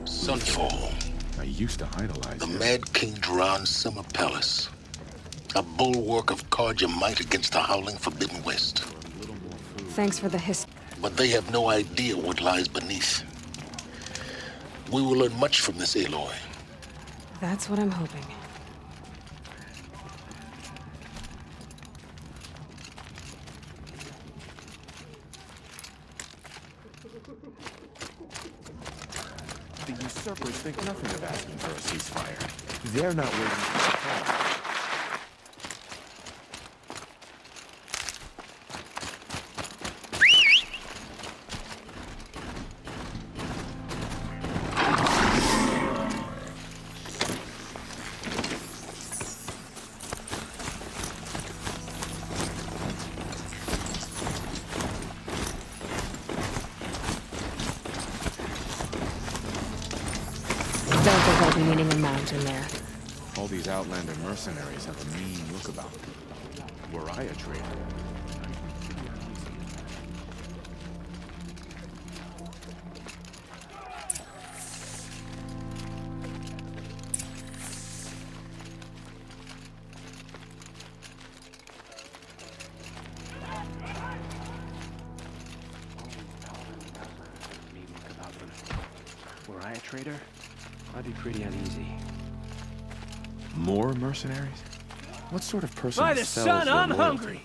Sunfall, I used to idolize the him. Mad King Jiran's summer palace. A bulwark of Karja might against the howling Forbidden West. Thanks for the But they have no idea what lies beneath. We will learn much from this Aloy. That's what I'm hoping. The usurpers think nothing of asking for a ceasefire. They're not waiting for the call. Don't think I'll be needing a mountain there. All these Outlander mercenaries have a mean look about them. Were I a traitor, Were I a traitor, I'd be pretty uneasy. more mercenaries? What sort of person By the sells sun, their I'm loyalty? hungry!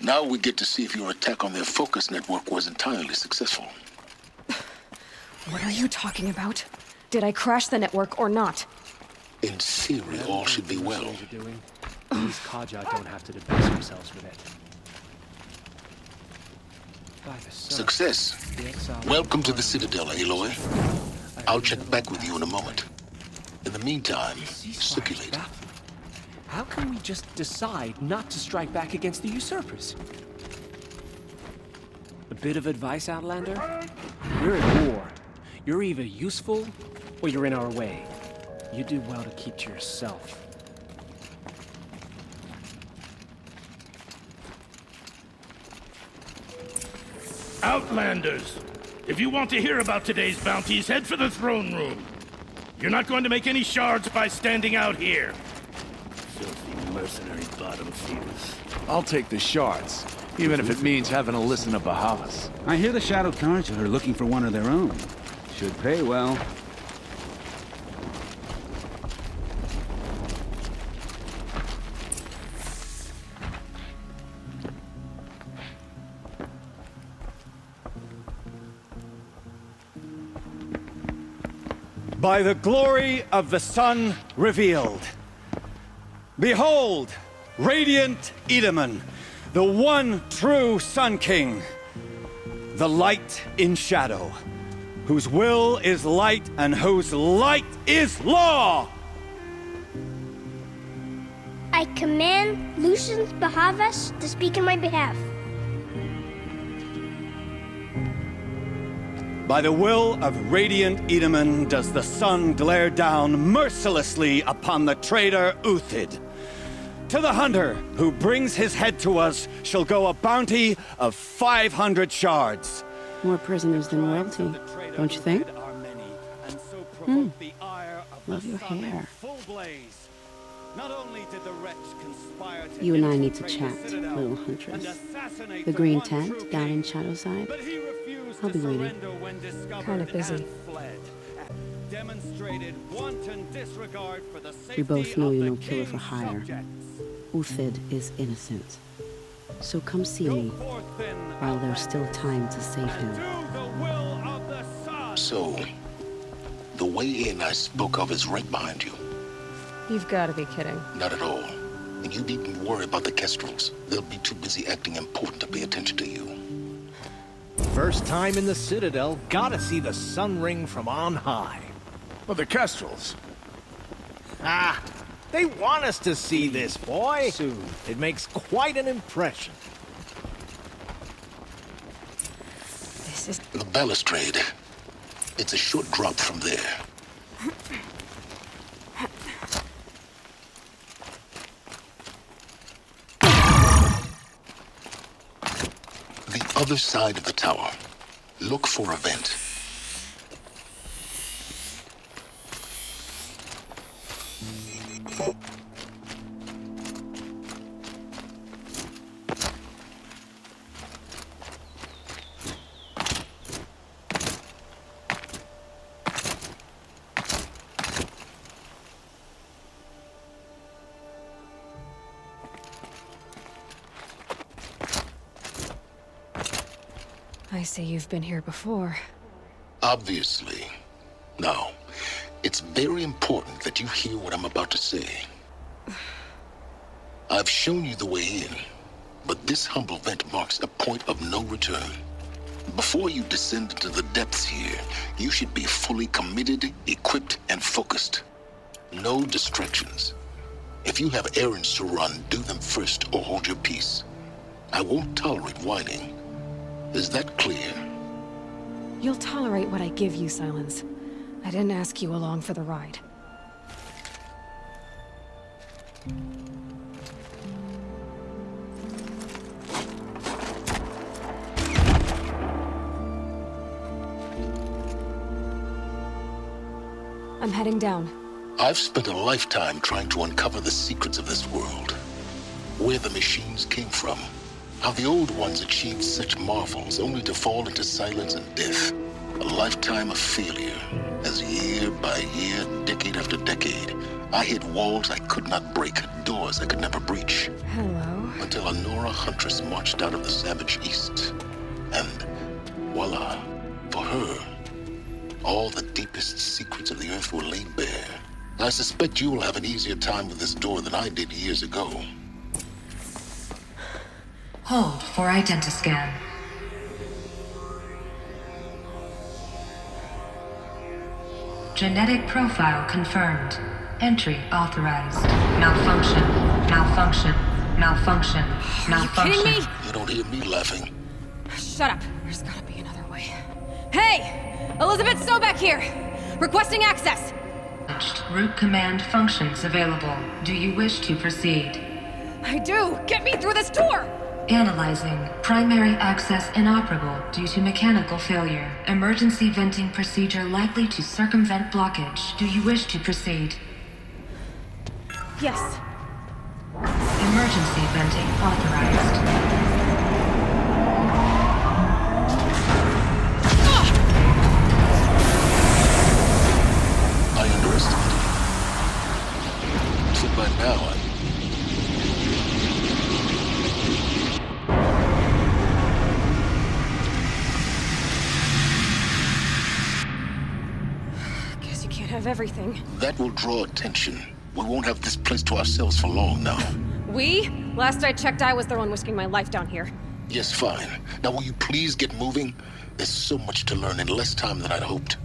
Now we get to see if your attack on their focus network was entirely successful. What are you talking about? Did I crash the network or not? In theory, all should be well. Doing. These Kaja don't have to debase themselves with it. By the sun, Success. the exile- Welcome to the Citadel, Aloy. I'll check back with you in a moment. In the meantime, Ceasefire's circulate. baffling. How can we just decide not to strike back against the usurpers? A bit of advice, Outlander? We're at war. You're either useful, or you're in our way. You do well to keep to yourself. Outlanders! If you want to hear about today's bounties, head for the throne room. You're not going to make any shards by standing out here. Filthy mercenary bottom feeders. I'll take the shards, even if it means having to listen to Bahavas. I hear the Shadow Carja are looking for one of their own. Should pay well. By the glory of the sun revealed. Behold, radiant Edaman, the one true Sun King, the light in shadow, whose will is light and whose light is law! I command Lucius Bahavas to speak in my behalf. By the will of radiant Edaman does the sun glare down mercilessly upon the traitor Uthid. To the hunter who brings his head to us shall go a bounty of 500 shards. More prisoners than royalty, don't you think? Love your hair. Not only did the wretch conspire to You and I infiltrate need to the chat, Citadel little and huntress. assassinate The green one tent true down king. in Shadowside. But he refused I'll to be waiting. surrender when discovered Kinda busy. and fled. Demonstrated wanton disregard for the We safety both know of you're the no killer for king's hire. subjects. Uthid is innocent. So come see me Go forth then, while there's still time to save and him. do the will of the sun. So, the way in I spoke of is right behind you. You've got to be kidding. Not at all. And you needn't worry about the Kestrels. They'll be too busy acting important to pay attention to you. First time in the Citadel, gotta see the sun ring from on high. Well, the Kestrels. Ah, they want us to see this, boy. Soon. It makes quite an impression. This is... The balustrade. It's a short drop from there. The other side of the tower. Look for a vent. I see you've been here before. Obviously. Now, it's very important that you hear what I'm about to say. I've shown you the way in, but this humble vent marks a point of no return. Before you descend into the depths here, you should be fully committed, equipped, and focused. No distractions. If you have errands to run, do them first or hold your peace. I won't tolerate whining. Is that clear? You'll tolerate what I give you, Silence. I didn't ask you along for the ride. I'm heading down. I've spent a lifetime trying to uncover the secrets of this world. Where the machines came from. How the old ones achieved such marvels only to fall into silence and death. A lifetime of failure, as year by year, decade after decade, I hit walls I could not break, doors I could never breach. Hello. Until a Nora huntress marched out of the savage east. And voila, for her, all the deepest secrets of the earth were laid bare. I suspect you will have an easier time with this door than I did years ago. Hold for identiscan. Genetic profile confirmed. Entry authorized. Malfunction. Malfunction. Malfunction. Malfunction. Are you kidding me? You don't hear me laughing. Shut up. There's gotta be another way. Hey! Elizabeth Sobeck here! Requesting access! Root command functions available. Do you wish to proceed? I do! Get me through this door! Analyzing. Primary access inoperable due to mechanical failure. Emergency venting procedure likely to circumvent blockage. Do you wish to proceed? Yes. Emergency venting authorized. I underestimated you. So by now, Guess you can't have everything. that will draw attention. We won't have this place to ourselves for long now. We? Last I checked, I was the one risking my life down here. Yes, fine. Now will you please get moving? There's so much to learn in less time than I'd hoped.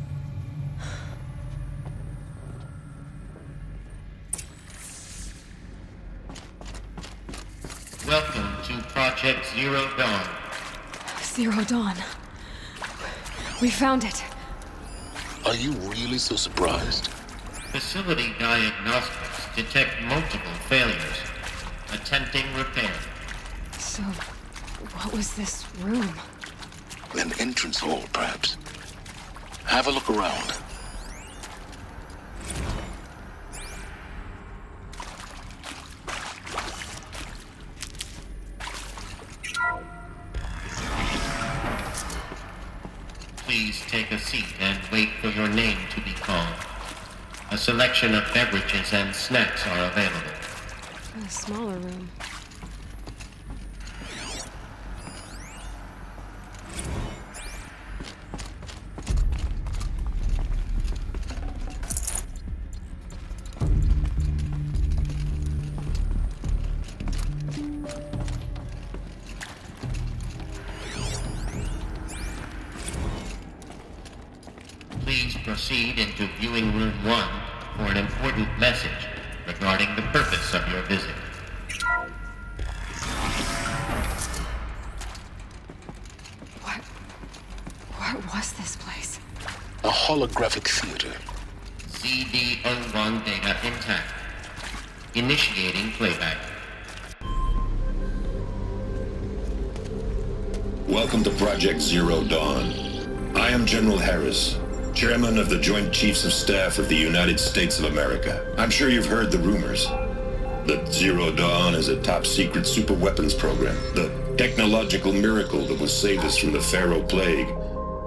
Welcome to Project Zero Dawn. Zero Dawn. We found it. Are you really so surprised? Facility diagnostics detect multiple failures. Attempting repair. So, what was this room? An entrance hall, perhaps. Have a look around. Please take a seat and wait for your name to be called. A selection of beverages and snacks are available. A smaller room. Please proceed into viewing room 1 for an important message regarding the purpose of your visit. What was this place? A holographic theater. CD01 data intact. Initiating playback. Welcome to Project Zero Dawn. I am General Harris, Chairman of the Joint Chiefs of Staff of the United States of America. I'm sure you've heard the rumors that Zero Dawn is a top-secret superweapons program, the technological miracle that will save us from the Pharaoh Plague,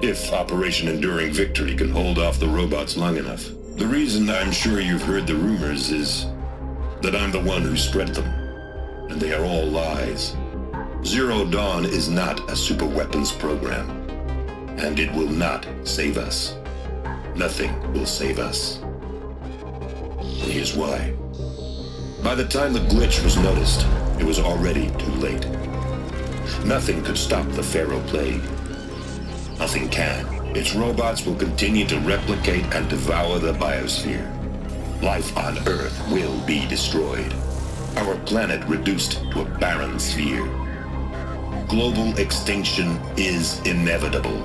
if Operation Enduring Victory can hold off the robots long enough. The reason I'm sure you've heard the rumors is that I'm the one who spread them, and they are all lies. Zero Dawn is not a superweapons program, and it will not save us. Nothing will save us. And here's why. By the time the glitch was noticed, it was already too late. Nothing could stop the Pharaoh Plague. Nothing can. Its robots will continue to replicate and devour the biosphere. Life on Earth will be destroyed. Our planet reduced to a barren sphere. Global extinction is inevitable.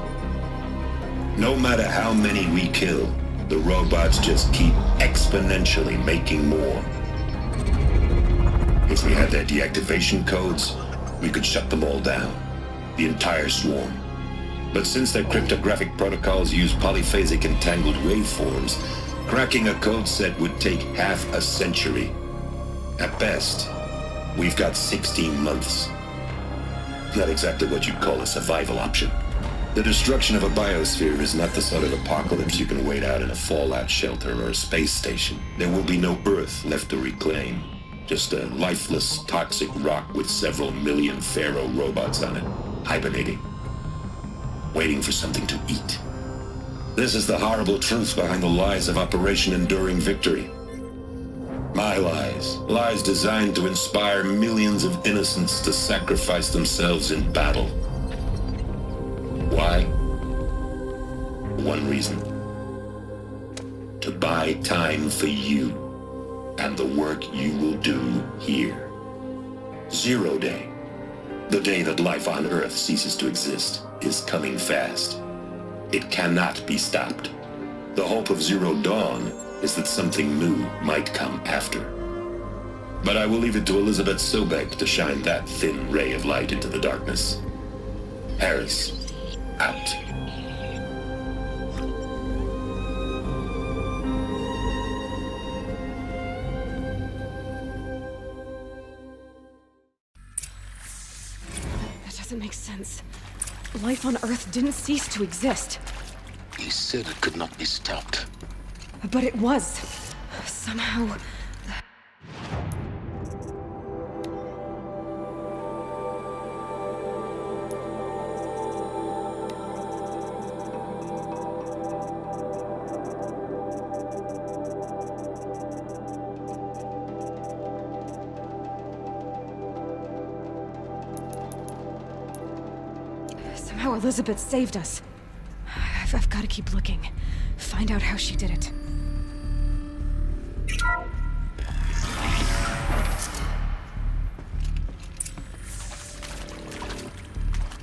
No matter how many we kill, the robots just keep exponentially making more. If we had their deactivation codes, we could shut them all down. The entire swarm. But since their cryptographic protocols use polyphasic entangled waveforms, cracking a code set would take half a century. At best, we've got 16 months. Not exactly what you'd call a survival option. The destruction of a biosphere is not the sort of apocalypse you can wait out in a fallout shelter or a space station. There will be no Earth left to reclaim. Just a lifeless, toxic rock with several million Pharaoh robots on it, hibernating, waiting for something to eat. This is the horrible truth behind the lies of Operation Enduring Victory. My lies. Lies designed to inspire millions of innocents to sacrifice themselves in battle. Why? One reason. To buy time for you and the work you will do here. Zero Day. The day that life on Earth ceases to exist is coming fast. It cannot be stopped. The hope of Zero Dawn is that something new might come after. But I will leave it to Elizabeth Sobek to shine that thin ray of light into the darkness. Harris, out. That doesn't make sense. Life on Earth didn't cease to exist. He said it could not be stopped. But it was. Somehow... Somehow Elizabeth saved us. I've got to keep looking. Find out how she did it.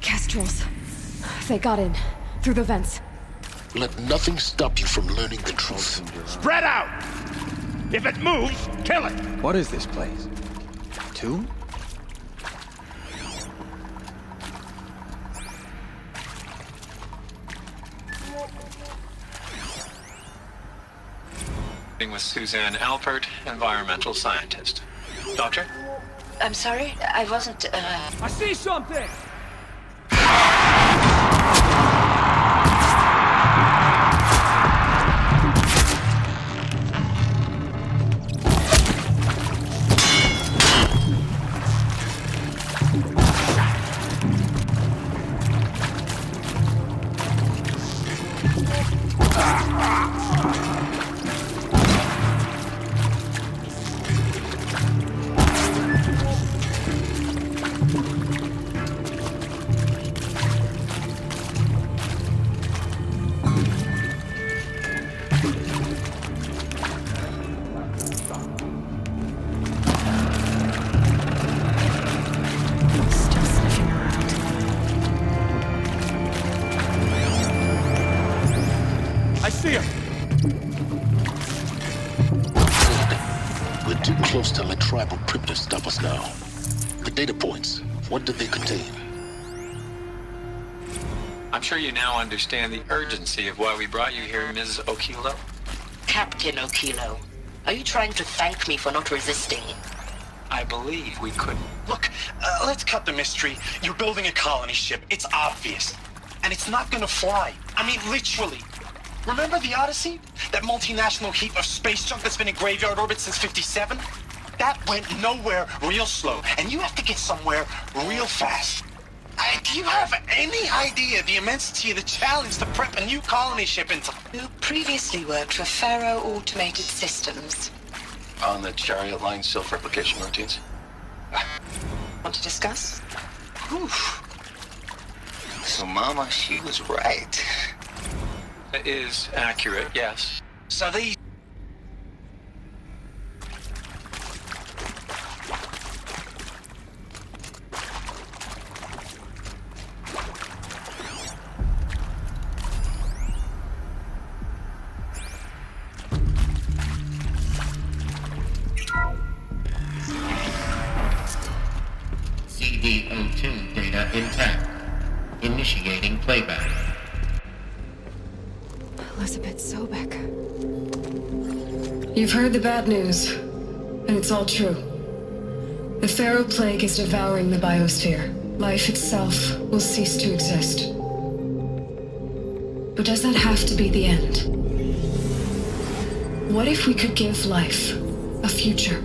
Kestrels. They got in. Through the vents. Let nothing stop you from learning the truth. Spread out! If it moves, kill it! What is this place? Tomb? With Suzanne Alpert, environmental scientist. Doctor? I'm sorry, I wasn't, I see something! We're too close to let tribal cryptos stop us now. The data points, what do they contain? I'm sure you now understand the urgency of why we brought you here, Ms. Okilo. Captain Okilo. Are you trying to thank me for not resisting? I believe we could. Look, let's cut the mystery. You're building a colony ship. It's obvious. And it's not gonna fly. I mean, literally. Remember the Odyssey? That multinational heap of space junk that's been in graveyard orbit since '57? That went nowhere real slow. And you have to get somewhere real fast. Do you have any idea the immensity of the challenge to prep a new colony ship into... You previously worked for Pharaoh Automated Systems. On the Chariot Line self-replication routines. Want to discuss? Whew. So Mama, she was right. It is accurate, yes. So these... CD02 data intact. Initiating playback. Elizabeth Sobek. You've heard the bad news, and it's all true. The Pharaoh Plague is devouring the biosphere. Life itself will cease to exist. But does that have to be the end? What if we could give life a future?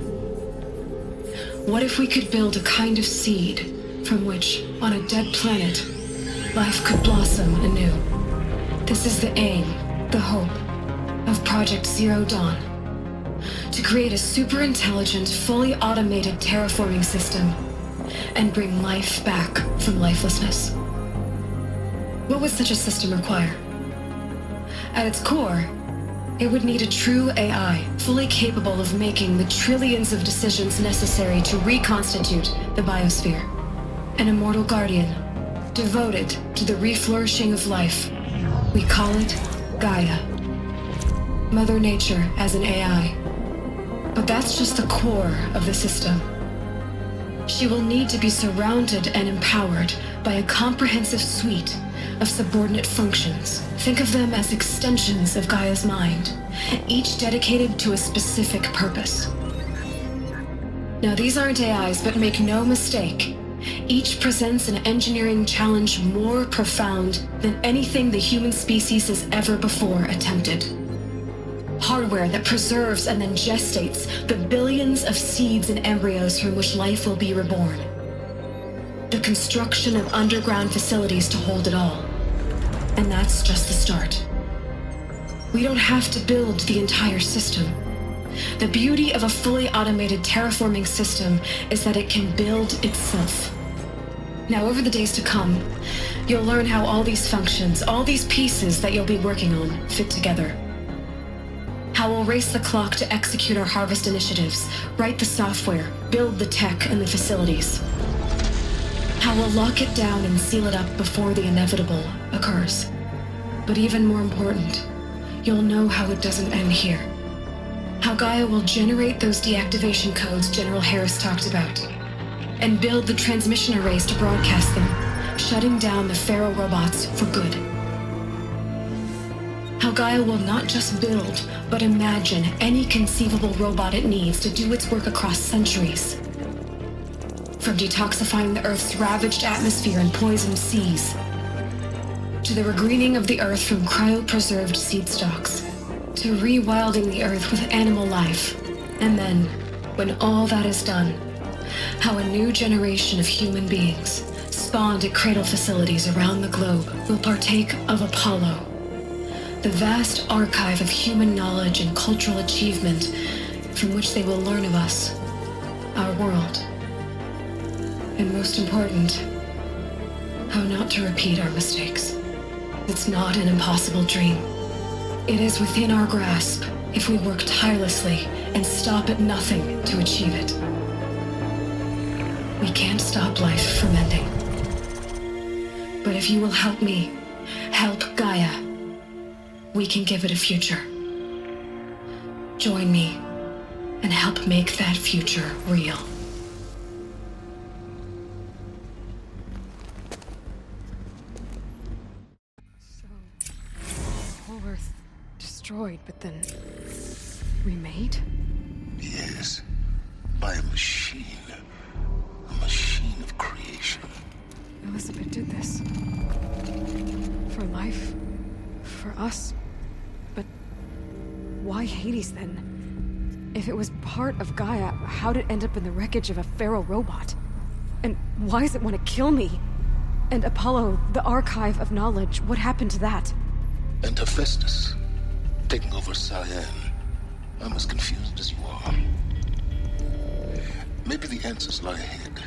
What if we could build a kind of seed from which, on a dead planet, life could blossom anew? This is the aim, the hope, of Project Zero Dawn. To create a super-intelligent, fully automated terraforming system and bring life back from lifelessness. What would such a system require? At its core, it would need a true AI, fully capable of making the trillions of decisions necessary to reconstitute the biosphere. An immortal guardian, devoted to the reflourishing of life. We call it Gaia. Mother Nature as an AI. But that's just the core of the system. She will need to be surrounded and empowered by a comprehensive suite of subordinate functions. Think of them as extensions of Gaia's mind, each dedicated to a specific purpose. Now, these aren't AIs, but make no mistake, each presents an engineering challenge more profound than anything the human species has ever before attempted. Hardware that preserves and then gestates the billions of seeds and embryos from which life will be reborn. The construction of underground facilities to hold it all. And that's just the start. We don't have to build the entire system. The beauty of a fully automated terraforming system is that it can build itself. Now, over the days to come, you'll learn how all these functions, all these pieces that you'll be working on, fit together. How we'll race the clock to execute our harvest initiatives, write the software, build the tech and the facilities. How we'll lock it down and seal it up before the inevitable occurs. But even more important, you'll know how it doesn't end here. How Gaia will generate those deactivation codes General Harris talked about, and build the transmission arrays to broadcast them, shutting down the Pharaoh robots for good. How Gaia will not just build, but imagine any conceivable robot it needs to do its work across centuries. From detoxifying the Earth's ravaged atmosphere and poisoned seas, to the regreening of the Earth from cryopreserved seed stalks, to rewilding the Earth with animal life. And then, when all that is done, how a new generation of human beings, spawned at cradle facilities around the globe, will partake of Apollo, the vast archive of human knowledge and cultural achievement from which they will learn of us, our world. And most important, how not to repeat our mistakes. It's not an impossible dream. It is within our grasp if we work tirelessly and stop at nothing to achieve it. We can't stop life from ending. But if you will help me, help Gaia, we can give it a future. Join me and help make that future real. Earth destroyed, but then remade? Yes, by a machine of creation. Elizabeth did this. For life, for us. But why Hades then? If it was part of Gaia, how'd it end up in the wreckage of a Pharaoh robot? And why does it want to kill me? And Apollo, the archive of knowledge, what happened to that? And Hephaestus, taking over Cyan. I'm as confused as you are. Maybe the answers lie ahead.